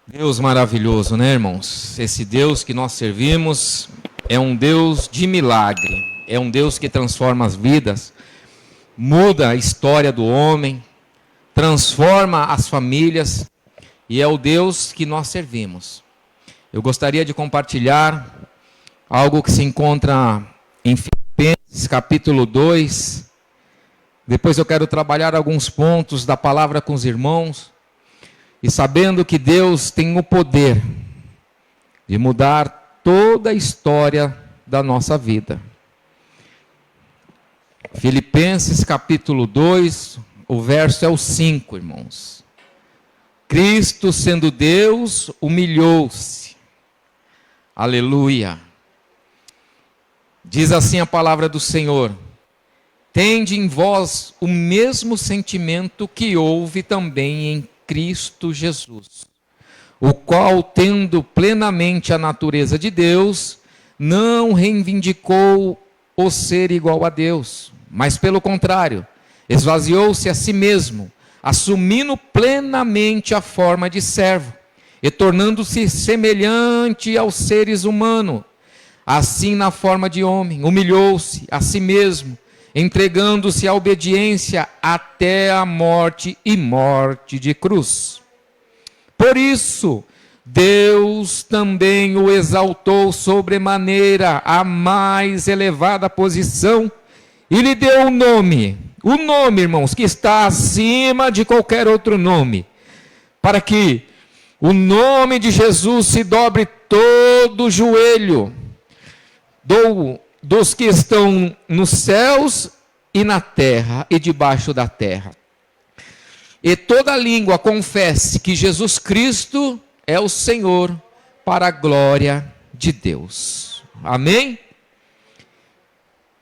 Deus maravilhoso, né, irmãos? Esse Deus que nós servimos é um Deus de milagre, é um Deus que transforma as vidas, muda a história do homem, transforma as famílias, e é o Deus que nós servimos. Eu gostaria de compartilhar algo que se encontra em Filipenses capítulo 2. Depois eu quero trabalhar alguns pontos da palavra com os irmãos. E sabendo que Deus tem o poder de mudar toda a história da nossa vida. Filipenses capítulo 2, o verso é o 5, irmãos. Cristo, sendo Deus, humilhou-se. Aleluia. Diz assim a palavra do Senhor: tende em vós o mesmo sentimento que houve também em Cristo Jesus, o qual, tendo plenamente a natureza de Deus, não reivindicou o ser igual a Deus, mas pelo contrário, esvaziou-se a si mesmo, assumindo plenamente a forma de servo, e tornando-se semelhante aos seres humanos, assim na forma de homem, humilhou-se a si mesmo, entregando-se à obediência até a morte e morte de cruz. Por isso, Deus também o exaltou sobremaneira à mais elevada posição e lhe deu o nome, irmãos, que está acima de qualquer outro nome, para que o nome de Jesus se dobre todo o joelho dos que estão nos céus e na terra e debaixo da terra. E toda língua confesse que Jesus Cristo é o Senhor, para a glória de Deus. Amém?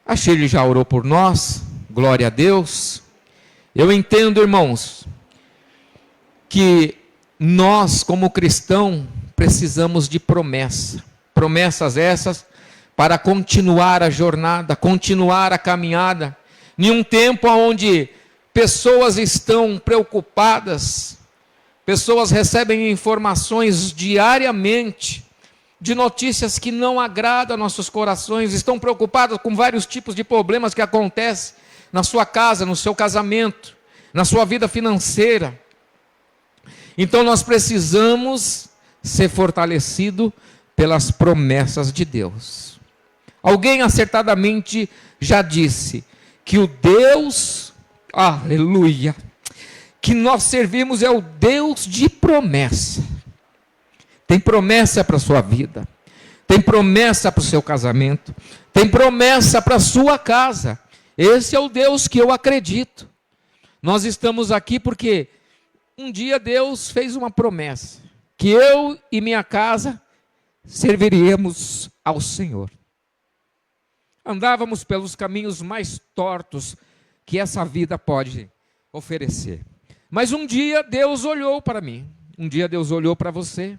A Shirley já orou por nós, glória a Deus. Eu entendo, irmãos, que nós como cristãos precisamos de promessas essas, para continuar a jornada, continuar a caminhada, em um tempo onde pessoas estão preocupadas, pessoas recebem informações diariamente, de notícias que não agradam nossos corações, estão preocupadas com vários tipos de problemas que acontecem na sua casa, no seu casamento, na sua vida financeira. Então nós precisamos ser fortalecidos pelas promessas de Deus. Alguém acertadamente já disse que o Deus, aleluia, que nós servimos é o Deus de promessa. Tem promessa para a sua vida, tem promessa para o seu casamento, tem promessa para a sua casa. Esse é o Deus que eu acredito. Nós estamos aqui porque um dia Deus fez uma promessa, que eu e minha casa serviríamos ao Senhor. Andávamos pelos caminhos mais tortos que essa vida pode oferecer. Mas um dia Deus olhou para mim, um dia Deus olhou para você,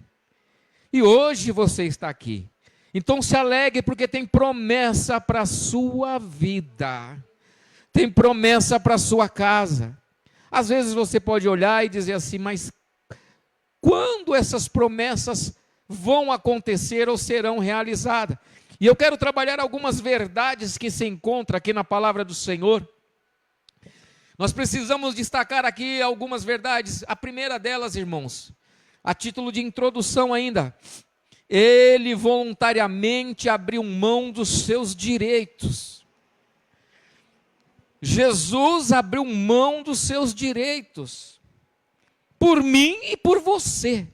e hoje você está aqui. Então se alegre, porque tem promessa para a sua vida, tem promessa para a sua casa. Às vezes você pode olhar e dizer assim, mas quando essas promessas vão acontecer ou serão realizadas? E eu quero trabalhar algumas verdades que se encontram aqui na palavra do Senhor. Nós precisamos destacar aqui algumas verdades. A primeira delas, irmãos, a título de introdução ainda, ele voluntariamente abriu mão dos seus direitos. Jesus abriu mão dos seus direitos, por mim e por você.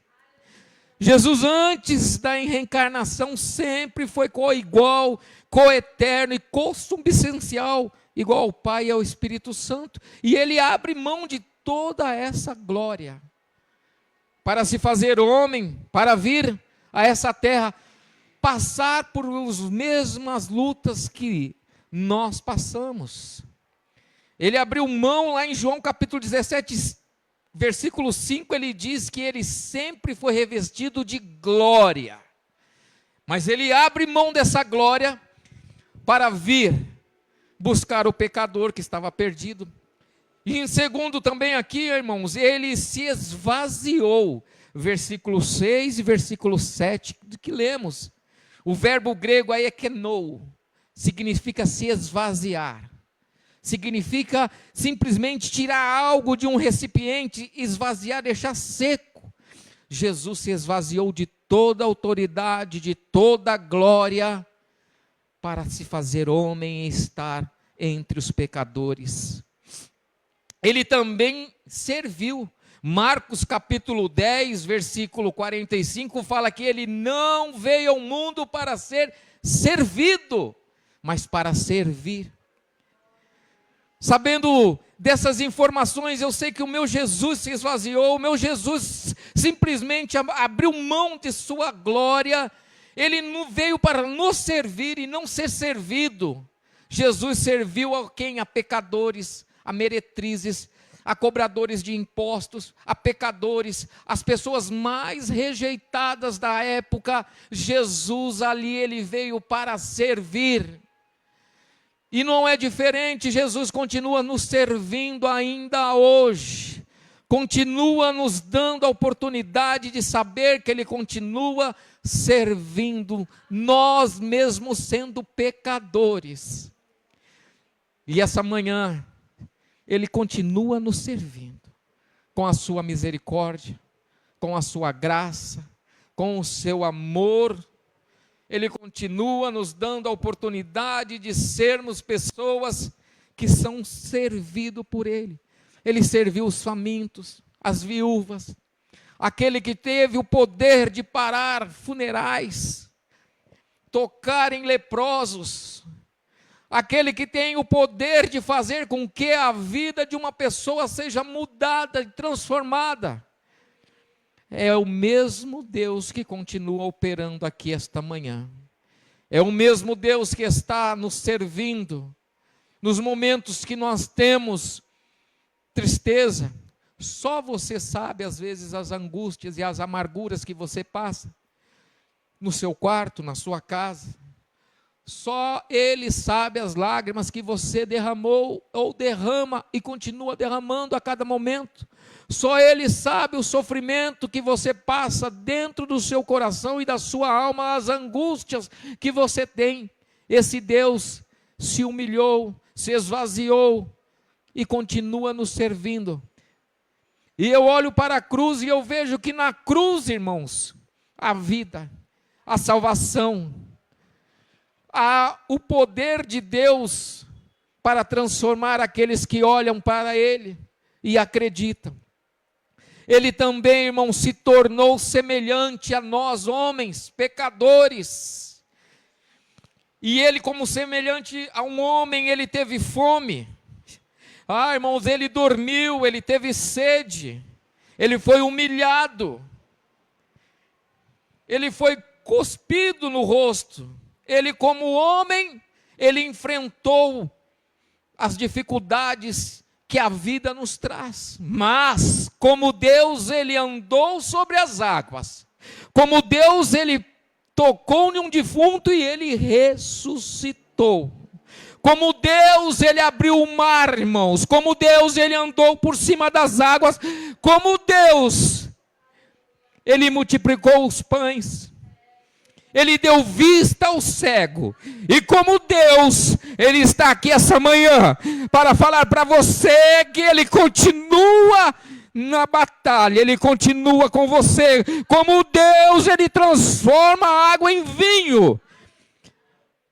Jesus, antes da reencarnação, sempre foi coigual, coeterno e consubstancial, igual ao Pai e ao Espírito Santo. E ele abre mão de toda essa glória, para se fazer homem, para vir a essa terra, passar por as mesmas lutas que nós passamos. Ele abriu mão lá em João capítulo 17, versículo 5, ele diz que ele sempre foi revestido de glória. Mas ele abre mão dessa glória para vir buscar o pecador que estava perdido. E em segundo também aqui, irmãos, ele se esvaziou. versículo 6 e versículo 7, que lemos. O verbo grego aí é kenou, significa se esvaziar. Significa simplesmente tirar algo de um recipiente, esvaziar, deixar seco. Jesus se esvaziou de toda autoridade, de toda glória, para se fazer homem e estar entre os pecadores. Ele também serviu. Marcos capítulo 10, versículo 45, fala que ele não veio ao mundo para ser servido, mas para servir. Sabendo dessas informações, eu sei que o meu Jesus se esvaziou, o meu Jesus simplesmente abriu mão de sua glória. Ele não veio para nos servir e não ser servido. Jesus serviu a quem? A pecadores, a meretrizes, a cobradores de impostos, a pecadores, as pessoas mais rejeitadas da época. Jesus ali, ele veio para servir. E não é diferente, Jesus continua nos servindo ainda hoje, continua nos dando a oportunidade de saber que Ele continua servindo, nós mesmos sendo pecadores. E essa manhã, Ele continua nos servindo, com a sua misericórdia, com a sua graça, com o seu amor. Ele continua nos dando a oportunidade de sermos pessoas que são servidas por Ele. Ele serviu os famintos, as viúvas, aquele que teve o poder de parar funerais, tocar em leprosos, aquele que tem o poder de fazer com que a vida de uma pessoa seja mudada e transformada. É o mesmo Deus que continua operando aqui esta manhã. É o mesmo Deus que está nos servindo nos momentos que nós temos tristeza. Só você sabe às vezes as angústias e as amarguras que você passa no seu quarto, na sua casa. Só Ele sabe as lágrimas que você derramou ou derrama e continua derramando a cada momento. Só Ele sabe o sofrimento que você passa dentro do seu coração e da sua alma, as angústias que você tem. Esse Deus se humilhou, se esvaziou e continua nos servindo. E eu olho para a cruz e eu vejo que na cruz, irmãos, a vida, a salvação, há o poder de Deus para transformar aqueles que olham para Ele e acreditam. Ele também, irmão, se tornou semelhante a nós, homens, pecadores. E Ele, como semelhante a um homem, Ele teve fome. Irmãos, Ele dormiu, Ele teve sede. Ele foi humilhado. Ele foi cuspido no rosto. Ele, como homem, ele enfrentou as dificuldades que a vida nos traz. Mas, como Deus, ele andou sobre as águas. Como Deus, ele tocou em um defunto e ele ressuscitou. Como Deus, ele abriu o mar, irmãos. Como Deus, ele andou por cima das águas. Como Deus, ele multiplicou os pães. Ele deu vista ao cego. E como Deus, Ele está aqui essa manhã para falar para você que Ele continua na batalha. Ele continua com você. Como Deus, Ele transforma a água em vinho.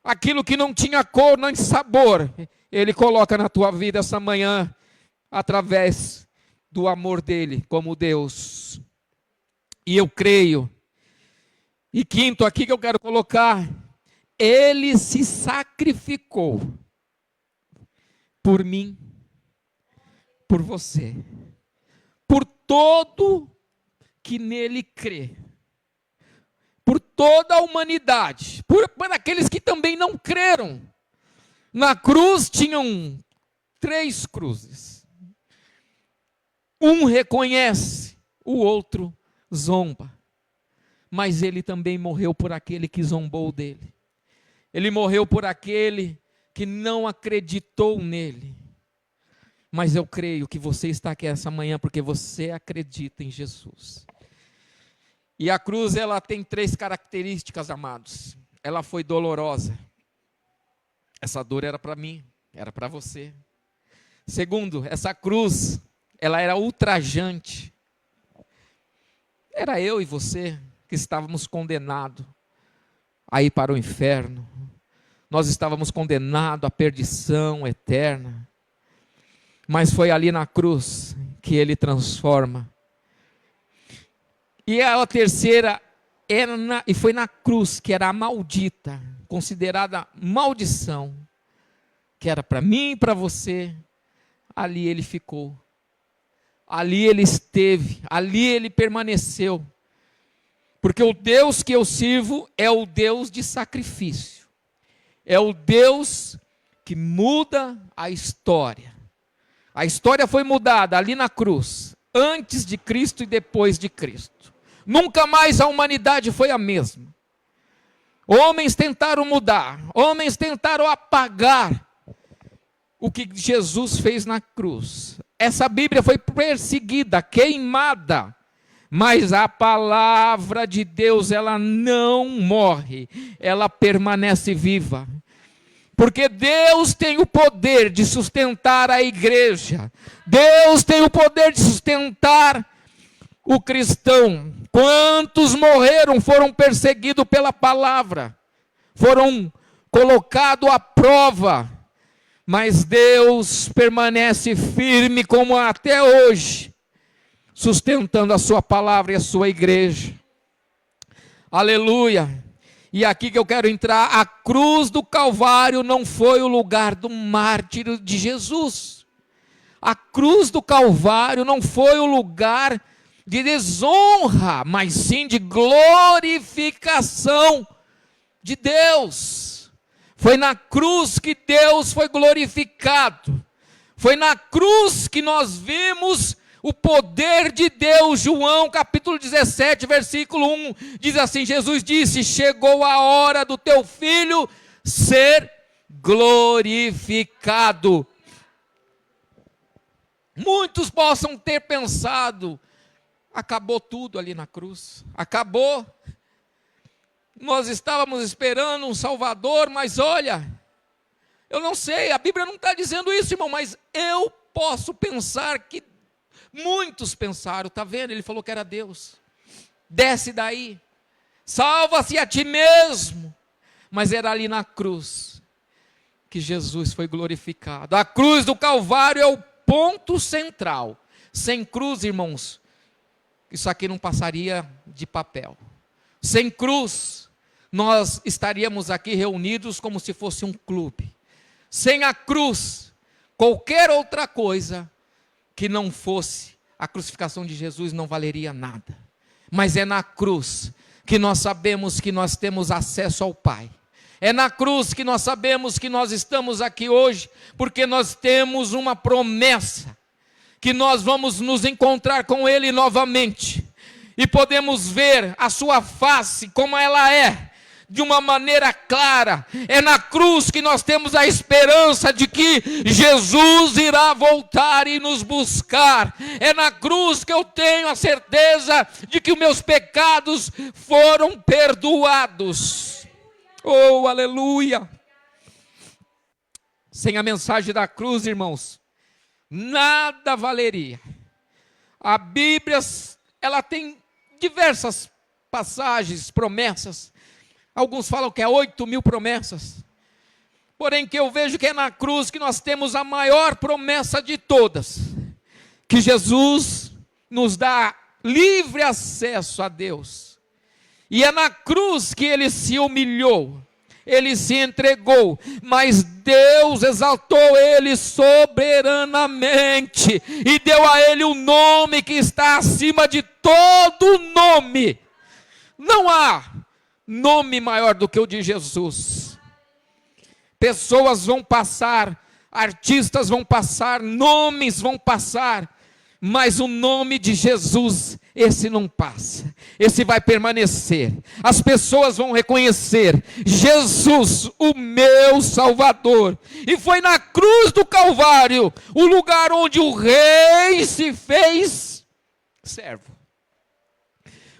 Aquilo que não tinha cor nem sabor, Ele coloca na tua vida essa manhã, através do amor dEle, como Deus. E eu creio. E quinto aqui que eu quero colocar, Ele se sacrificou por mim, por você, por todo que nele crê, por toda a humanidade, por aqueles que também não creram. Na cruz tinham 3 cruzes. Um reconhece, o outro zomba. Mas ele também morreu por aquele que zombou dele. Ele morreu por aquele que não acreditou nele. Mas eu creio que você está aqui essa manhã porque você acredita em Jesus. E a cruz, ela tem 3 características, amados. Ela foi dolorosa. Essa dor era para mim, era para você. Segundo, essa cruz, ela era ultrajante. Era eu e você que estávamos condenados a ir para o inferno. Nós estávamos condenados à perdição eterna. Mas foi ali na cruz que ele transforma. E a terceira, e foi na cruz que era a maldita, considerada maldição, que era para mim e para você. Ali ele ficou, ali ele esteve, ali ele permaneceu, porque o Deus que eu sirvo é o Deus de sacrifício, é o Deus que muda a história. A história foi mudada ali na cruz, antes de Cristo e depois de Cristo. Nunca mais a humanidade foi a mesma. Homens tentaram mudar, homens tentaram apagar o que Jesus fez na cruz. Essa Bíblia foi perseguida, queimada, mas a palavra de Deus, ela não morre, ela permanece viva. Porque Deus tem o poder de sustentar a igreja, Deus tem o poder de sustentar o cristão. Quantos morreram, foram perseguidos pela palavra, foram colocados à prova, mas Deus permanece firme como até hoje, sustentando a sua palavra e a sua igreja. Aleluia! E aqui que eu quero entrar, a cruz do Calvário não foi o lugar do mártir de Jesus. A cruz do Calvário não foi o lugar de desonra, mas sim de glorificação de Deus. Foi na cruz que Deus foi glorificado. Foi na cruz que nós vimos o poder de Deus. João capítulo 17, versículo 1, diz assim, Jesus disse, chegou a hora do teu filho ser glorificado. Muitos possam ter pensado, acabou tudo ali na cruz, acabou, nós estávamos esperando um Salvador, mas olha, eu não sei, a Bíblia não está dizendo isso, irmão, mas eu posso pensar que muitos pensaram, está vendo, ele falou que era Deus, desce daí, salva-se a ti mesmo, mas era ali na cruz, que Jesus foi glorificado. A cruz do Calvário é o ponto central, sem cruz, irmãos, isso aqui não passaria de papel. Sem cruz, nós estaríamos aqui reunidos como se fosse um clube. Sem a cruz, qualquer outra coisa que não fosse a crucificação de Jesus não valeria nada. Mas é na cruz que nós sabemos que nós temos acesso ao Pai. É na cruz que nós sabemos que nós estamos aqui hoje, porque nós temos uma promessa, que nós vamos nos encontrar com Ele novamente, e podemos ver a sua face como ela é, de uma maneira clara. É na cruz que nós temos a esperança de que Jesus irá voltar e nos buscar. É na cruz que eu tenho a certeza de que os meus pecados foram perdoados. Oh, aleluia! Sem a mensagem da cruz, irmãos, nada valeria. A Bíblia, ela tem diversas passagens, promessas. Alguns falam que é 8.000 promessas. Porém, que eu vejo que é na cruz que nós temos a maior promessa de todas. Que Jesus nos dá livre acesso a Deus. E é na cruz que Ele se humilhou. Ele se entregou, mas Deus exaltou Ele soberanamente, e deu a Ele o nome que está acima de todo nome. Não há nome maior do que o de Jesus. Pessoas vão passar, artistas vão passar, nomes vão passar, mas o nome de Jesus, esse não passa, esse vai permanecer. As pessoas vão reconhecer Jesus, o meu Salvador. E foi na cruz do Calvário, o lugar onde o rei se fez servo.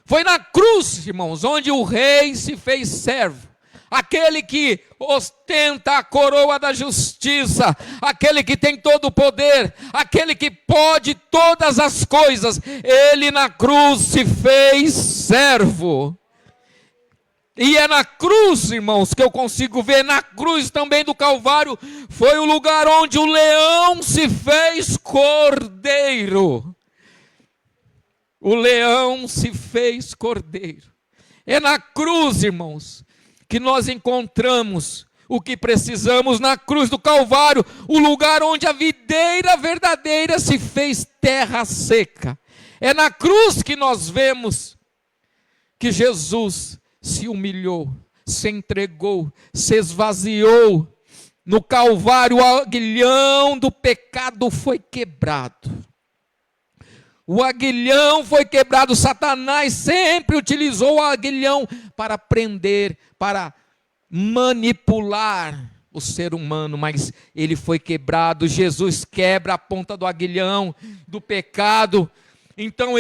Foi na cruz, irmãos, onde o rei se fez servo. Aquele que ostenta a coroa da justiça, aquele que tem todo o poder, aquele que pode todas as coisas, ele na cruz se fez servo. E é na cruz, irmãos, que eu consigo ver, na cruz também do Calvário, foi o lugar onde o leão se fez cordeiro. O leão se fez cordeiro. É na cruz, irmãos, que nós encontramos o que precisamos, na cruz do Calvário, o lugar onde a videira verdadeira se fez terra seca. É na cruz que nós vemos que Jesus se humilhou, se entregou, se esvaziou. No Calvário, o aguilhão do pecado foi quebrado. O aguilhão foi quebrado. Satanás sempre utilizou o aguilhão para prender, para manipular o ser humano, mas ele foi quebrado. Jesus quebra a ponta do aguilhão do pecado. Então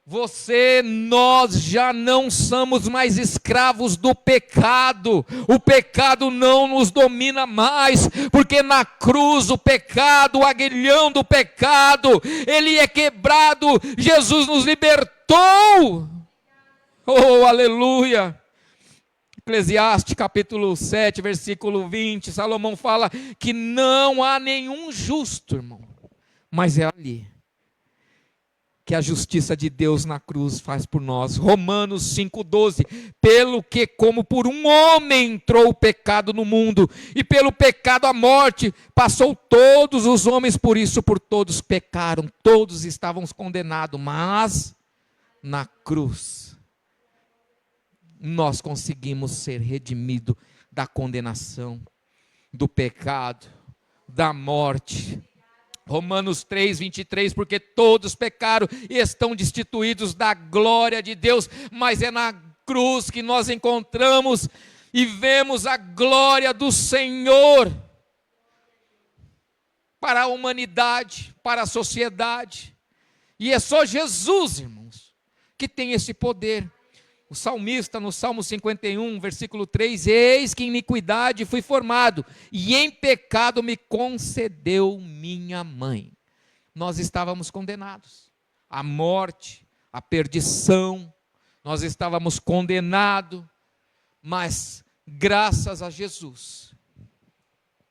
você, nós já não somos mais escravos do pecado. O pecado não nos domina mais, porque na cruz o pecado, o aguilhão do pecado, ele é quebrado. Jesus nos libertou. Oh, aleluia. Eclesiastes capítulo 7, versículo 20, Salomão fala que não há nenhum justo, irmão, mas é ali que a justiça de Deus na cruz faz por nós. Romanos 5,12, pelo que como por um homem entrou o pecado no mundo, e pelo pecado a morte, passou todos os homens, por isso por todos pecaram, todos estavam condenados, mas na cruz nós conseguimos ser redimidos da condenação, do pecado, da morte. Romanos 3, 23, porque todos pecaram e estão destituídos da glória de Deus, mas é na cruz que nós encontramos e vemos a glória do Senhor para a humanidade, para a sociedade, e é só Jesus, irmãos, que tem esse poder. O salmista no Salmo 51, versículo 3, eis que em iniquidade fui formado, e em pecado me concedeu minha mãe. Nós estávamos condenados à morte, à perdição, nós estávamos condenados, mas graças a Jesus,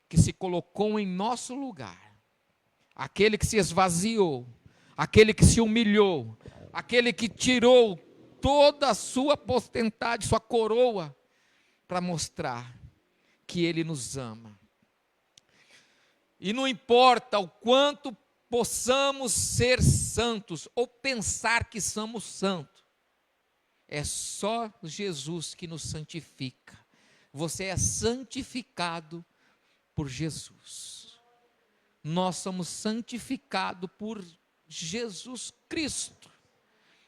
que se colocou em nosso lugar, aquele que se esvaziou, aquele que se humilhou, aquele que tirou toda a sua potestade, sua coroa, para mostrar que Ele nos ama. E não importa o quanto possamos ser santos, ou pensar que somos santos, é só Jesus que nos santifica. Você é santificado por Jesus. Nós somos santificados por Jesus Cristo.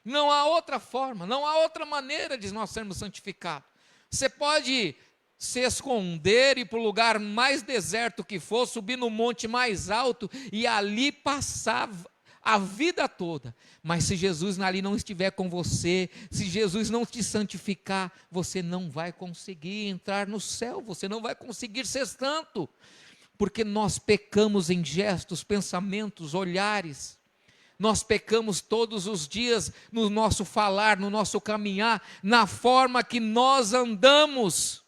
Não há outra forma, não há outra maneira de nós sermos santificados. Você pode se esconder e ir para o lugar mais deserto que for, subir no monte mais alto e ali passar a vida toda. Mas se Jesus ali não estiver com você, se Jesus não te santificar, você não vai conseguir entrar no céu, você não vai conseguir ser santo. Porque nós pecamos em gestos, pensamentos, olhares. Nós pecamos todos os dias no nosso falar, no nosso caminhar, na forma que nós andamos.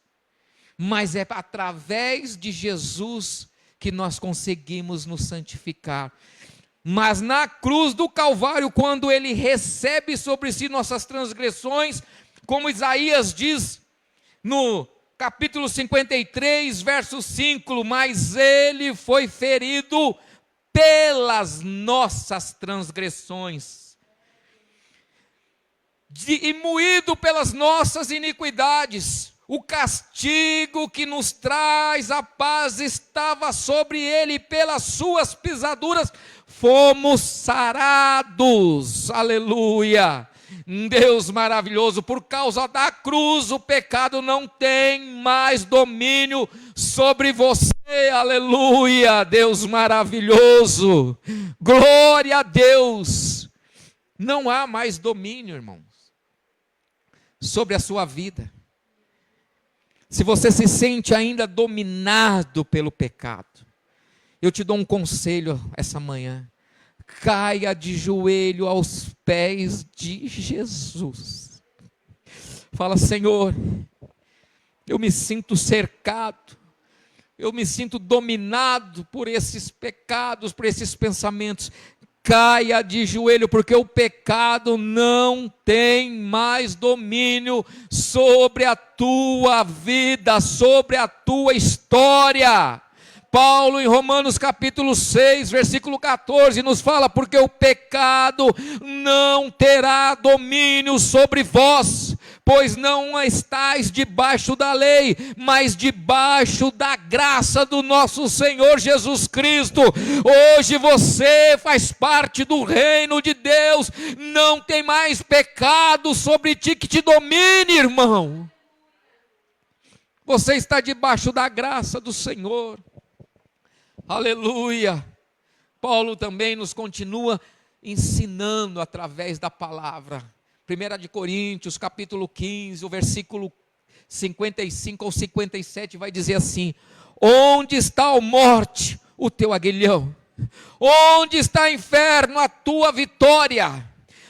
Mas é através de Jesus que nós conseguimos nos santificar. Mas na cruz do Calvário, quando Ele recebe sobre si nossas transgressões, como Isaías diz no capítulo 53, verso 5, mas Ele foi ferido pelas nossas transgressões, e moído pelas nossas iniquidades. O castigo que nos traz a paz estava sobre ele, pelas suas pisaduras fomos sarados. Aleluia! Deus maravilhoso, por causa da cruz o pecado não tem mais domínio sobre você. Aleluia! Deus maravilhoso, glória a Deus. Não há mais domínio, irmãos. sobre a sua vida. Se você se sente ainda dominado pelo pecado, eu te dou um conselho essa manhã: caia de joelho aos pés de Jesus. Fala: Senhor, eu me sinto cercado, eu me sinto dominado por esses pecados, por esses pensamentos. Caia de joelho, porque o pecado não tem mais domínio sobre a tua vida, sobre a tua história. Paulo, em Romanos capítulo 6, versículo 14, nos fala: porque o pecado não terá domínio sobre vós, pois não estáis debaixo da lei, mas debaixo da graça do nosso Senhor Jesus Cristo. Hoje você faz parte do reino de Deus, não tem mais pecado sobre ti que te domine, irmão. Você está debaixo da graça do Senhor. Aleluia. Paulo também nos continua ensinando através da palavra. 1 de Coríntios, capítulo 15, o versículo 55 ao 57 vai dizer assim: onde está a morte, o teu aguilhão? Onde está, inferno, a tua vitória?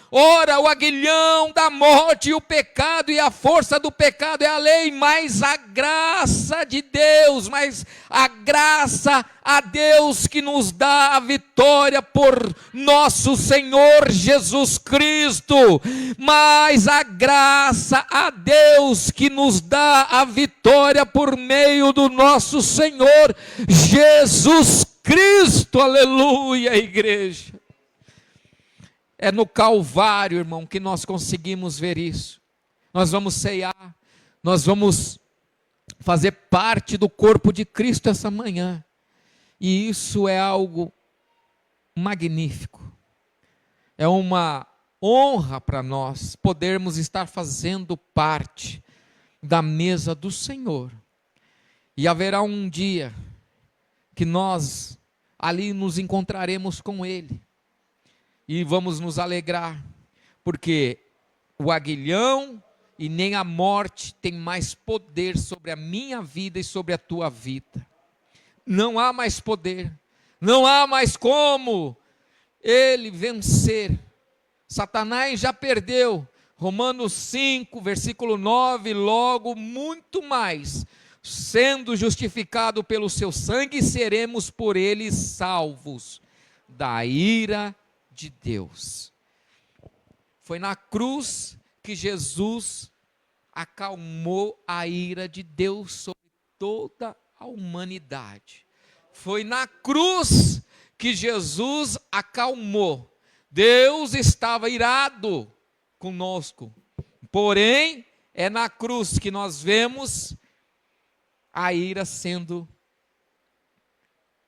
Ora, o aguilhão da morte e o pecado, e a força do pecado é a lei, mas a graça de Deus, mas a graça a Deus que nos dá a vitória por nosso Senhor Jesus Cristo, mas a graça a Deus que nos dá a vitória por meio do nosso Senhor Jesus Cristo. Aleluia, igreja. É no Calvário, irmão, que nós conseguimos ver isso. Nós vamos ceiar, nós vamos fazer parte do corpo de Cristo essa manhã. E isso é algo magnífico. É uma honra para nós podermos estar fazendo parte da mesa do Senhor. E haverá um dia que nós ali nos encontraremos com Ele. E vamos nos alegrar, porque o aguilhão e nem a morte tem mais poder sobre a minha vida e sobre a tua vida. Não há mais poder, não há mais como ele vencer. Satanás já perdeu. Romanos 5, versículo 9, logo muito mais, sendo justificado pelo seu sangue, seremos por ele salvos da ira de Deus. Foi na cruz que Jesus acalmou a ira de Deus sobre toda a humanidade. Foi na cruz que Jesus acalmou. Deus estava irado conosco, porém é na cruz que nós vemos a ira sendo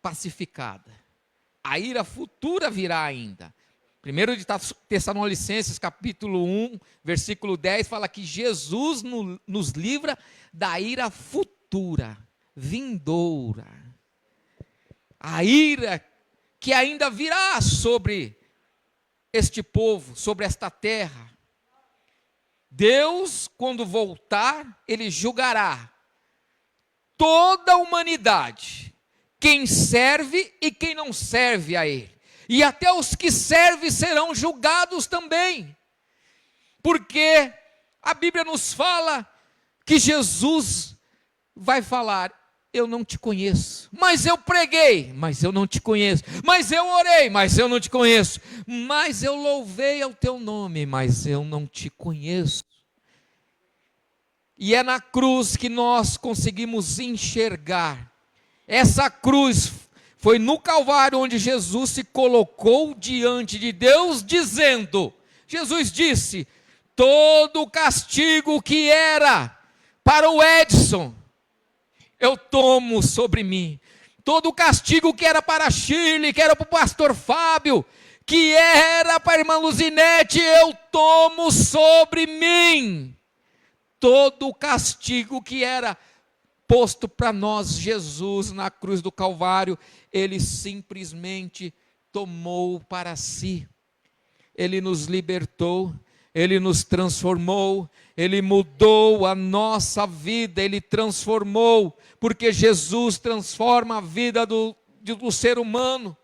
pacificada. A ira futura virá ainda. 1 de Tessalonicenses, capítulo 1, versículo 10, fala que Jesus nos livra da ira futura, vindoura. A ira que ainda virá sobre este povo, sobre esta terra. Deus, quando voltar, Ele julgará toda a humanidade, quem serve e quem não serve a Ele. E até os que servem serão julgados também, porque a Bíblia nos fala que Jesus vai falar: eu não te conheço, mas eu preguei, mas eu não te conheço, mas eu orei, mas eu não te conheço, mas eu louvei ao teu nome, mas eu não te conheço. E é na cruz que nós conseguimos enxergar. Essa cruz foi no Calvário onde Jesus se colocou diante de Deus, dizendo, Jesus disse: todo o castigo que era para o Edson, eu tomo sobre mim. Todo o castigo que era para a Shirley, que era para o pastor Fábio, que era para a irmã Luzinete, eu tomo sobre mim. Todo o castigo que era posto para nós, Jesus, na cruz do Calvário, Ele simplesmente tomou para si. Ele nos libertou, Ele nos transformou, Ele mudou a nossa vida, Ele transformou, porque Jesus transforma a vida do ser humano.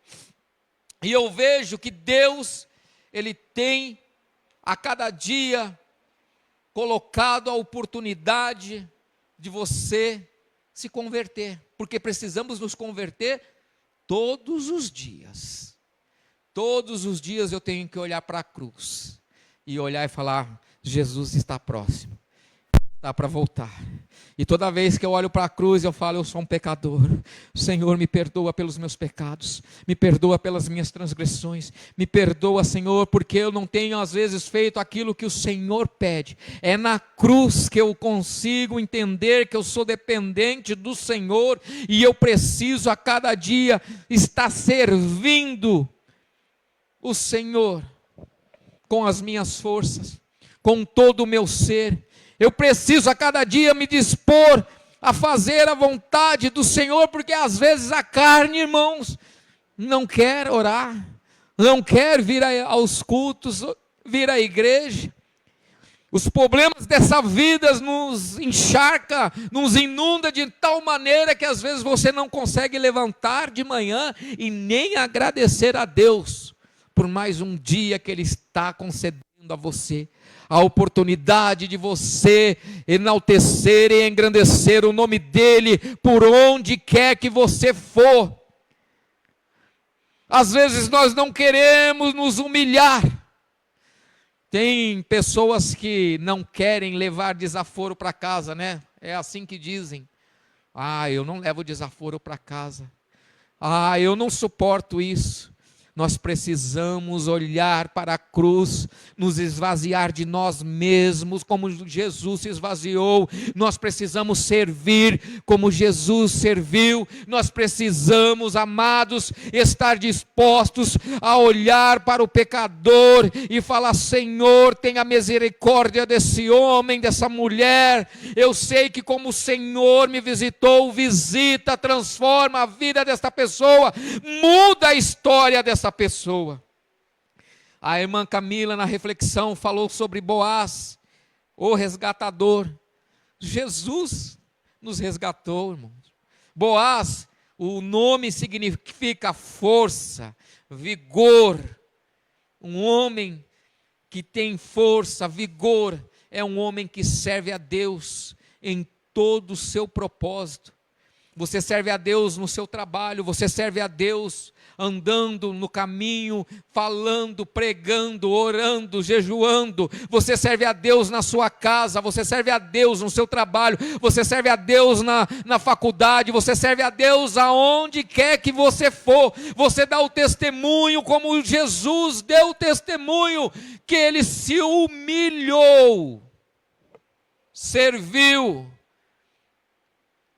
E eu vejo que Deus, Ele tem a cada dia colocado a oportunidade de você se converter, porque precisamos nos converter todos os dias. Todos os dias eu tenho que olhar para a cruz e olhar e falar: Jesus está próximo, está para voltar. E toda vez que eu olho para a cruz, eu falo: eu sou um pecador. Senhor, me perdoa pelos meus pecados, me perdoa pelas minhas transgressões, me perdoa, Senhor, porque eu não tenho às vezes feito aquilo que o Senhor pede. É na cruz que eu consigo entender que eu sou dependente do Senhor e eu preciso a cada dia estar servindo o Senhor com as minhas forças, com todo o meu ser. Eu preciso a cada dia me dispor a fazer a vontade do Senhor, porque às vezes a carne, irmãos, não quer orar, não quer vir aos cultos, vir à igreja. Os problemas dessa vida nos encharca, nos inunda de tal maneira que às vezes você não consegue levantar de manhã e nem agradecer a Deus por mais um dia que Ele está concedendo a você, a oportunidade de você enaltecer e engrandecer o nome dEle, por onde quer que você for. Às vezes nós não queremos nos humilhar, tem pessoas que não querem levar desaforo para casa, né? É assim que dizem: eu não levo desaforo para casa, eu não suporto isso. Nós precisamos olhar para a cruz, nos esvaziar de nós mesmos, como Jesus se esvaziou. Nós precisamos servir como Jesus serviu. Nós precisamos, amados, estar dispostos a olhar para o pecador e falar: Senhor, tenha misericórdia desse homem, dessa mulher. Eu sei que como o Senhor me visitou, visita, transforma a vida desta pessoa, muda a história dessa pessoa. A irmã Camila, na reflexão, falou sobre Boaz, o resgatador. Jesus nos resgatou, irmãos. Boaz, o nome significa força, vigor. Um homem que tem força, vigor, é um homem que serve a Deus em todo o seu propósito. Você serve a Deus no seu trabalho, você serve a Deus andando no caminho, falando, pregando, orando, jejuando. Você serve a Deus na sua casa, você serve a Deus no seu trabalho, você serve a Deus na faculdade, você serve a Deus aonde quer que você for. Você dá o testemunho como Jesus deu o testemunho, que Ele se humilhou, serviu.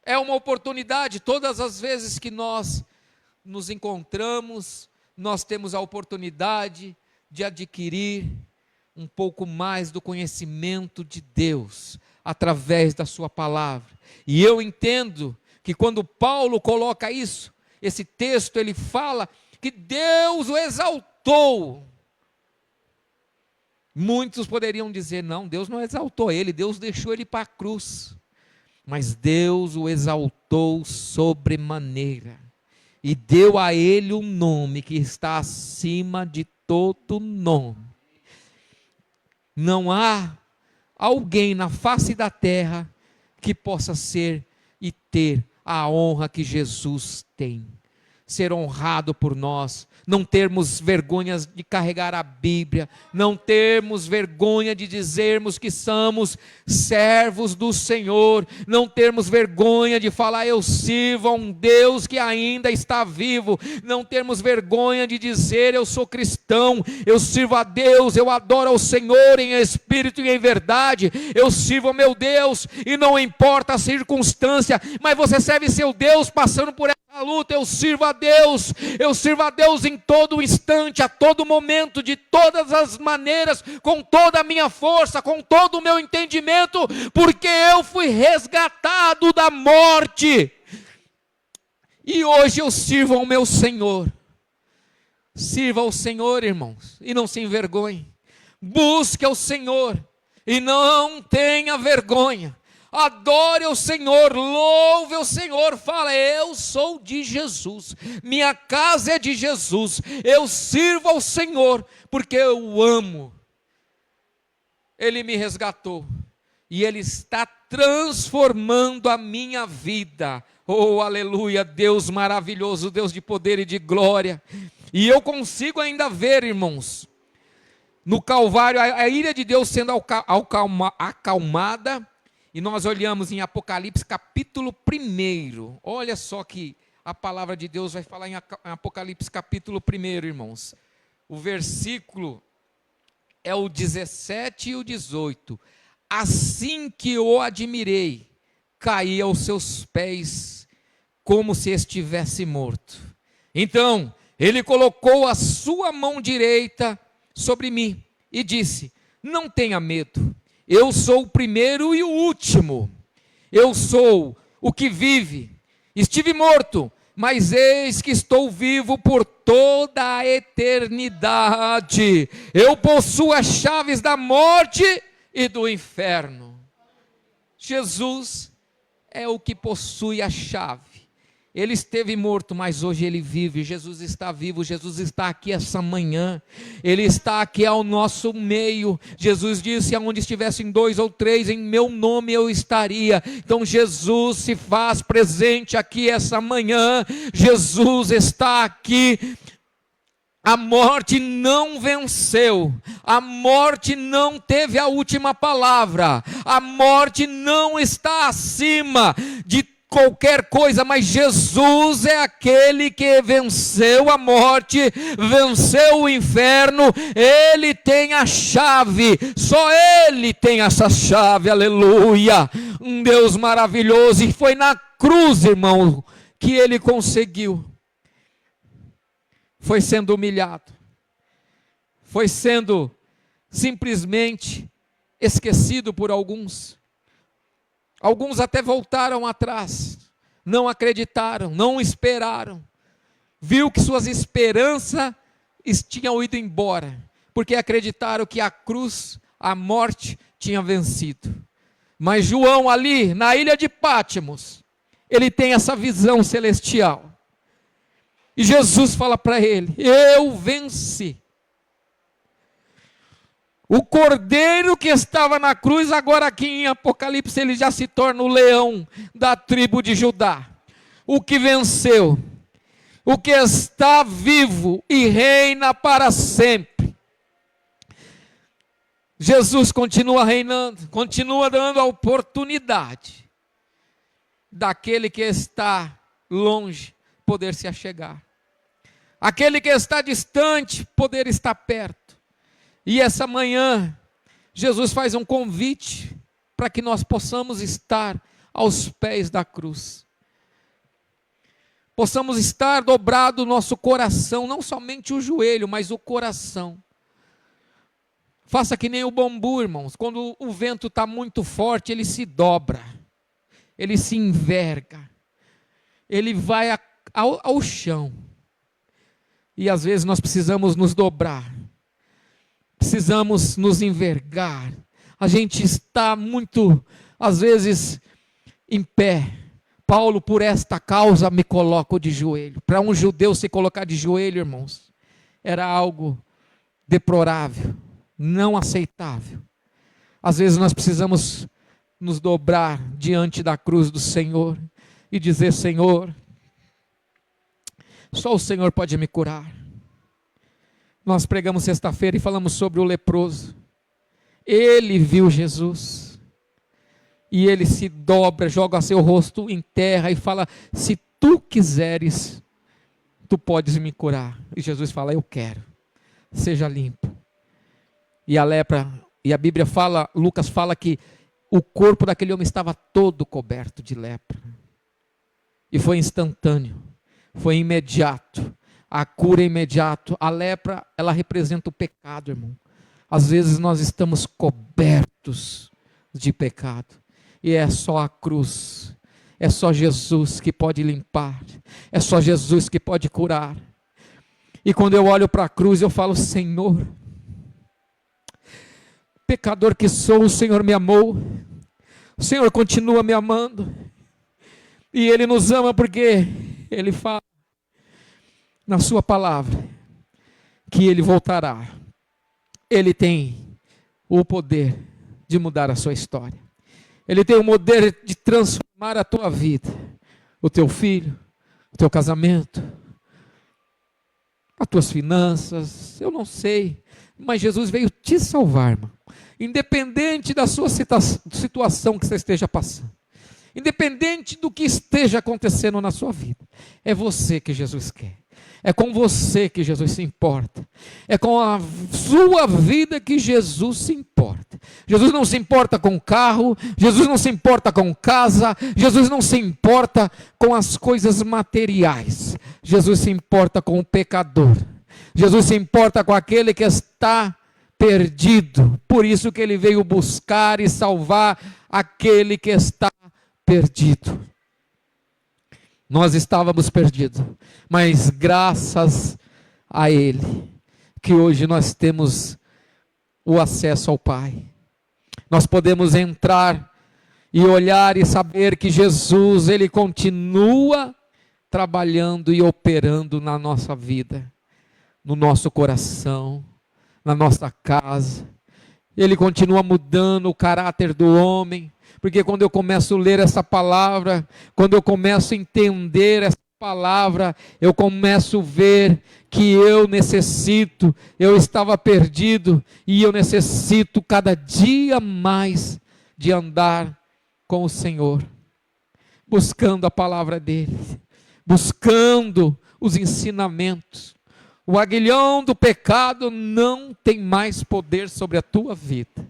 É uma oportunidade. Todas as vezes que nós nos encontramos, nós temos a oportunidade de adquirir um pouco mais do conhecimento de Deus, através da sua palavra. E eu entendo que quando Paulo coloca isso, esse texto, ele fala que Deus o exaltou. Muitos poderiam dizer: não, Deus não exaltou ele, Deus deixou ele para a cruz. Mas Deus o exaltou sobremaneira e deu a ele um nome que está acima de todo nome. Não há alguém na face da terra que possa ser e ter a honra que Jesus tem. Ser honrado por nós, não termos vergonha de carregar a Bíblia, não termos vergonha de dizermos que somos servos do Senhor, não termos vergonha de falar: eu sirvo a um Deus que ainda está vivo, não termos vergonha de dizer: eu sou cristão, eu sirvo a Deus, eu adoro ao Senhor em espírito e em verdade, eu sirvo ao meu Deus, e não importa a circunstância, mas você serve seu Deus passando por a luta. Eu sirvo a Deus em todo instante, a todo momento, de todas as maneiras, com toda a minha força, com todo o meu entendimento, porque eu fui resgatado da morte, e hoje eu sirvo ao meu Senhor. Sirva ao Senhor, irmãos, e não se envergonhe, Busque ao Senhor e não tenha vergonha. Adore ao Senhor, louve ao Senhor, fala: eu sou de Jesus, minha casa é de Jesus, eu sirvo ao Senhor, porque eu o amo. Ele me resgatou, e Ele está transformando a minha vida. Oh, aleluia, Deus maravilhoso, Deus de poder e de glória. E eu consigo ainda ver, irmãos, no Calvário, a ira de Deus sendo acalmada. E nós olhamos em Apocalipse capítulo 1. Olha só que a palavra de Deus vai falar em Apocalipse capítulo 1, irmãos. O versículo é o 17 e o 18. Assim que o admirei, caí aos seus pés, como se estivesse morto. Então, ele colocou a sua mão direita sobre mim e disse: não tenha medo. Eu sou o primeiro e o último. Eu sou o que vive. Estive morto, mas eis que estou vivo por toda a eternidade. Eu possuo as chaves da morte e do inferno. Jesus é o que possui a chave. Ele esteve morto, mas hoje ele vive. Jesus está vivo, Jesus está aqui essa manhã. Ele está aqui ao nosso meio. Jesus disse: aonde estivessem 2 ou 3 em meu nome eu estaria. Então Jesus se faz presente aqui essa manhã. Jesus está aqui. A morte não venceu, a morte não teve a última palavra, a morte não está acima de qualquer coisa, mas Jesus é aquele que venceu a morte, venceu o inferno. Ele tem a chave, só Ele tem essa chave, aleluia. Um Deus maravilhoso. E foi na cruz, irmão, que Ele conseguiu. Foi sendo humilhado, foi sendo simplesmente esquecido por alguns. Alguns até voltaram atrás, não acreditaram, não esperaram, viu que suas esperanças tinham ido embora, porque acreditaram que a cruz, a morte tinha vencido. Mas João ali na ilha de Pátimos, ele tem essa visão celestial, e Jesus fala para ele: eu venci. O cordeiro que estava na cruz, agora aqui em Apocalipse, ele já se torna o leão da tribo de Judá. O que venceu, o que está vivo e reina para sempre. Jesus continua reinando, continua dando a oportunidade daquele que está longe poder se achegar. Aquele que está distante poder estar perto. E essa manhã, Jesus faz um convite para que nós possamos estar aos pés da cruz. Possamos estar dobrado o nosso coração, não somente o joelho, mas o coração. Faça que nem o bambu, irmãos. Quando o vento está muito forte, ele se dobra, ele se enverga, ele vai ao chão. E às vezes nós precisamos nos dobrar, precisamos nos envergar. A gente está muito, às vezes, em pé. Paulo: por esta causa me coloco de joelho. Para um judeu se colocar de joelho, irmãos, era algo deplorável, não aceitável. Às vezes nós precisamos nos dobrar diante da cruz do Senhor e dizer: Senhor, só o Senhor pode me curar. Nós pregamos sexta-feira e falamos sobre o leproso. Ele viu Jesus, e ele se dobra, joga seu rosto em terra e fala: se tu quiseres, tu podes me curar. E Jesus fala: eu quero, seja limpo. E a lepra, e a Bíblia fala, Lucas fala que o corpo daquele homem estava todo coberto de lepra. E foi instantâneo, foi imediato. A cura é imediato. A lepra, ela representa o pecado, irmão. Às vezes nós estamos cobertos de pecado, e é só a cruz, é só Jesus que pode limpar, é só Jesus que pode curar. E quando eu olho para a cruz, eu falo: Senhor, Pecador que sou, o Senhor me amou, o Senhor continua me amando, e Ele nos ama porque Ele fala na sua palavra que Ele voltará. Ele tem o poder de mudar a sua história, Ele tem o poder de transformar a tua vida, o teu filho, o teu casamento, as tuas finanças, eu não sei, mas Jesus veio te salvar, irmão. Independente da sua situação que você esteja passando, independente do que esteja acontecendo na sua vida, é você que Jesus quer, é com você que Jesus se importa, é com a sua vida que Jesus se importa. Jesus não se importa com carro, Jesus não se importa com casa, Jesus não se importa com as coisas materiais, Jesus se importa com o pecador, Jesus se importa com aquele que está perdido. Por isso que Ele veio buscar e salvar aquele que está perdido. Nós estávamos perdidos, mas graças a Ele, que hoje nós temos o acesso ao Pai. Nós podemos entrar e olhar e saber que Jesus, Ele continua trabalhando e operando na nossa vida, no nosso coração, na nossa casa. Ele continua mudando o caráter do homem, porque quando eu começo a ler essa palavra, quando eu começo a entender essa palavra, eu começo a ver que eu estava perdido, e eu necessito cada dia mais de andar com o Senhor, buscando a palavra dele, buscando os ensinamentos. O aguilhão do pecado não tem mais poder sobre a tua vida.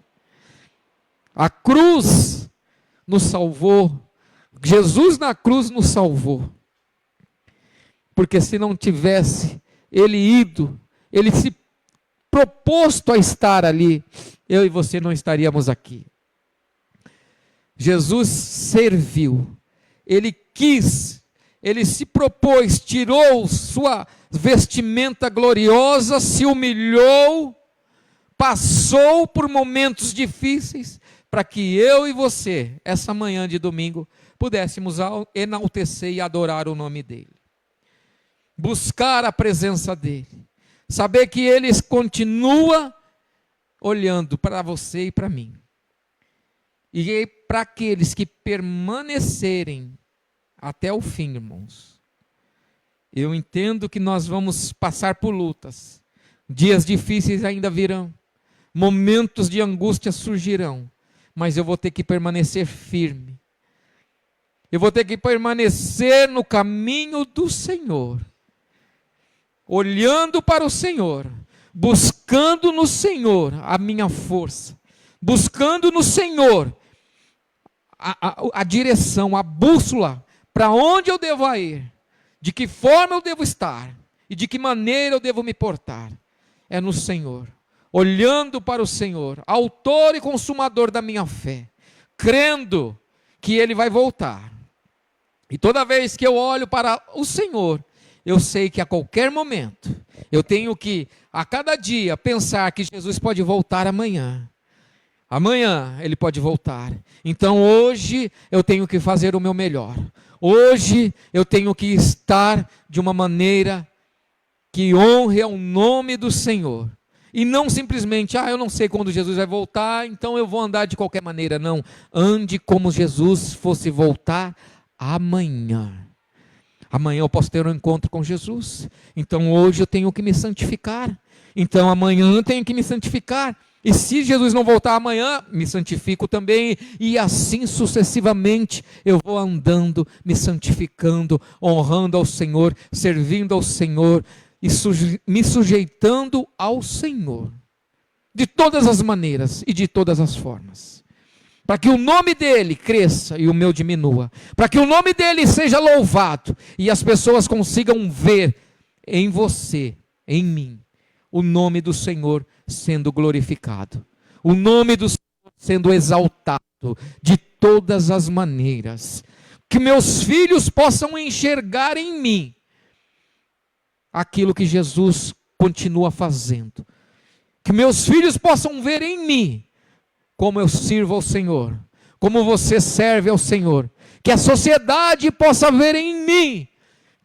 A cruz nos salvou, Jesus na cruz nos salvou, porque se não tivesse Ele ido, Ele se proposto a estar ali, eu e você não estaríamos aqui. Jesus serviu, Ele quis, Ele se propôs, tirou sua vestimenta gloriosa, se humilhou, passou por momentos difíceis, para que eu e você, essa manhã de domingo, pudéssemos enaltecer e adorar o nome dEle, buscar a presença dEle, saber que Ele continua olhando para você e para mim, e para aqueles que permanecerem até o fim, irmãos. Eu entendo que nós vamos passar por lutas, dias difíceis ainda virão, momentos de angústia surgirão, mas eu vou ter que permanecer firme, eu vou ter que permanecer no caminho do Senhor, olhando para o Senhor, buscando no Senhor a minha força, buscando no Senhor a direção, a bússola, para onde eu devo ir, de que forma eu devo estar e de que maneira eu devo me portar. É no Senhor, olhando para o Senhor, autor e consumador da minha fé, crendo que Ele vai voltar. E toda vez que eu olho para o Senhor, eu sei que a qualquer momento, eu tenho que, a cada dia, pensar que Jesus pode voltar amanhã. Amanhã Ele pode voltar. Então hoje eu tenho que fazer o meu melhor. Hoje eu tenho que estar de uma maneira que honre ao nome do Senhor. E não simplesmente, eu não sei quando Jesus vai voltar, então eu vou andar de qualquer maneira. Não, ande como Jesus fosse voltar amanhã. Amanhã eu posso ter um encontro com Jesus. Então hoje eu tenho que me santificar. Então amanhã eu tenho que me santificar. E se Jesus não voltar amanhã, me santifico também, e assim sucessivamente, eu vou andando, me santificando, honrando ao Senhor, servindo ao Senhor, e me sujeitando ao Senhor, de todas as maneiras e de todas as formas, para que o nome dEle cresça e o meu diminua, para que o nome dEle seja louvado, e as pessoas consigam ver em você, em mim, o nome do Senhor sendo glorificado, o nome do Senhor sendo exaltado de todas as maneiras, que meus filhos possam enxergar em mim aquilo que Jesus continua fazendo, que meus filhos possam ver em mim como eu sirvo ao Senhor, como você serve ao Senhor, que a sociedade possa ver em mim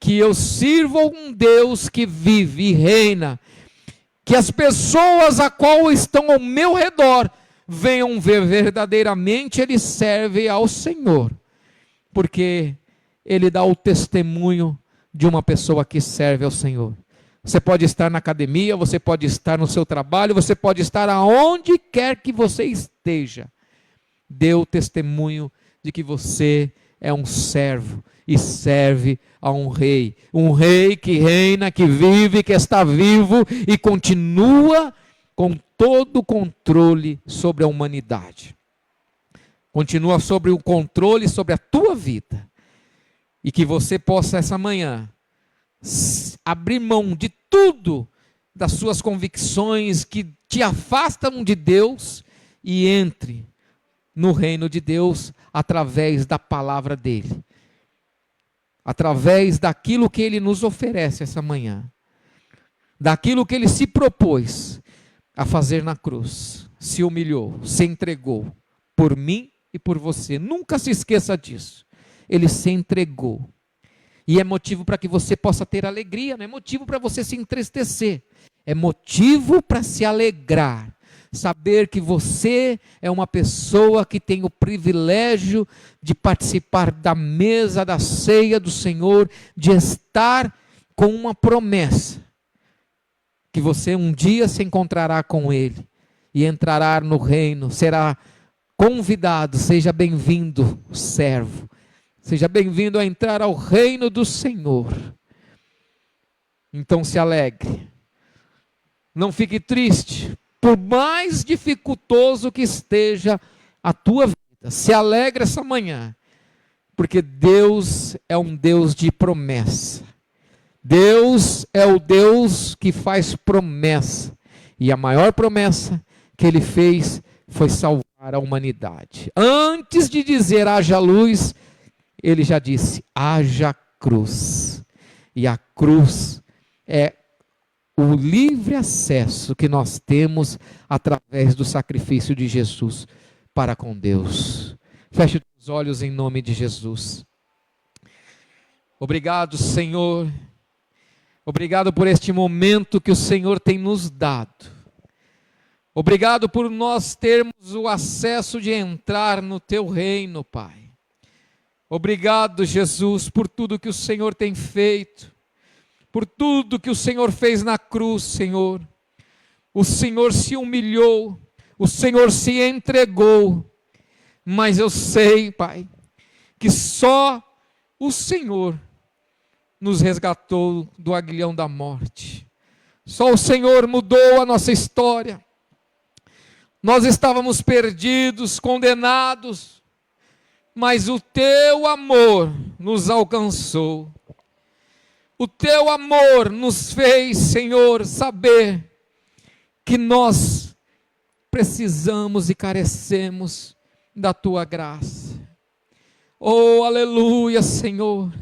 que eu sirvo a um Deus que vive e reina, que as pessoas a qual estão ao meu redor venham ver verdadeiramente ele serve ao Senhor, porque ele dá o testemunho de uma pessoa que serve ao Senhor. Você pode estar na academia, você pode estar no seu trabalho, você pode estar aonde quer que você esteja. Dê o testemunho de que você é um servo e serve a um rei que reina, que vive, que está vivo e continua com todo o controle sobre a humanidade. Continua sobre o controle sobre a tua vida. E que você possa essa manhã abrir mão de tudo, das suas convicções que te afastam de Deus e entre no reino de Deus através da palavra dele, através daquilo que ele nos oferece essa manhã, daquilo que ele se propôs a fazer na cruz, se humilhou, se entregou por mim e por você. Nunca se esqueça disso. Ele se entregou. E é motivo para que você possa ter alegria, não é motivo para você se entristecer. É motivo para se alegrar. Saber que você é uma pessoa que tem o privilégio de participar da mesa, da ceia do Senhor, de estar com uma promessa. Que você um dia se encontrará com Ele e entrará no reino, será convidado, seja bem-vindo, servo. Seja bem-vindo a entrar ao reino do Senhor. Então se alegre. Não fique triste. Por mais dificultoso que esteja a tua vida, se alegre essa manhã. Porque Deus é um Deus de promessa. Deus é o Deus que faz promessa. E a maior promessa que Ele fez foi salvar a humanidade. Antes de dizer haja luz, Ele já disse, haja cruz. E a cruz é o livre acesso que nós temos através do sacrifício de Jesus para com Deus. Feche os olhos em nome de Jesus. Obrigado, Senhor. Obrigado por este momento que o Senhor tem nos dado. Obrigado por nós termos o acesso de entrar no Teu reino, Pai. Obrigado, Jesus, por tudo que o Senhor tem feito, por tudo que o Senhor fez na cruz, Senhor. O Senhor se humilhou, o Senhor se entregou, mas eu sei, Pai, que só o Senhor nos resgatou do aguilhão da morte. Só o Senhor mudou a nossa história. Nós estávamos perdidos, condenados, mas o Teu amor nos alcançou. O Teu amor nos fez, Senhor, saber que nós precisamos e carecemos da Tua graça. Oh, aleluia, Senhor.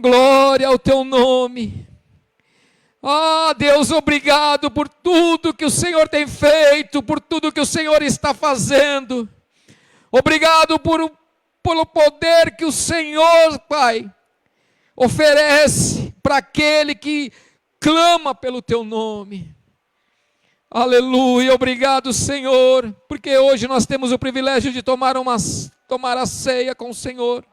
Glória ao Teu nome. Ah, Deus, obrigado por tudo que o Senhor tem feito, por tudo que o Senhor está fazendo. Obrigado pelo poder que o Senhor, Pai, oferece para aquele que clama pelo Teu nome. Aleluia, obrigado, Senhor, porque hoje nós temos o privilégio de tomar a ceia com o Senhor.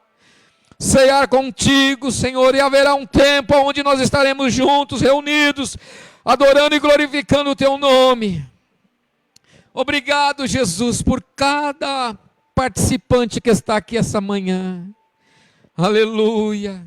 Ceiar contigo, Senhor, e haverá um tempo onde nós estaremos juntos, reunidos, adorando e glorificando o Teu nome. Obrigado, Jesus, por cada participante que está aqui essa manhã. Aleluia.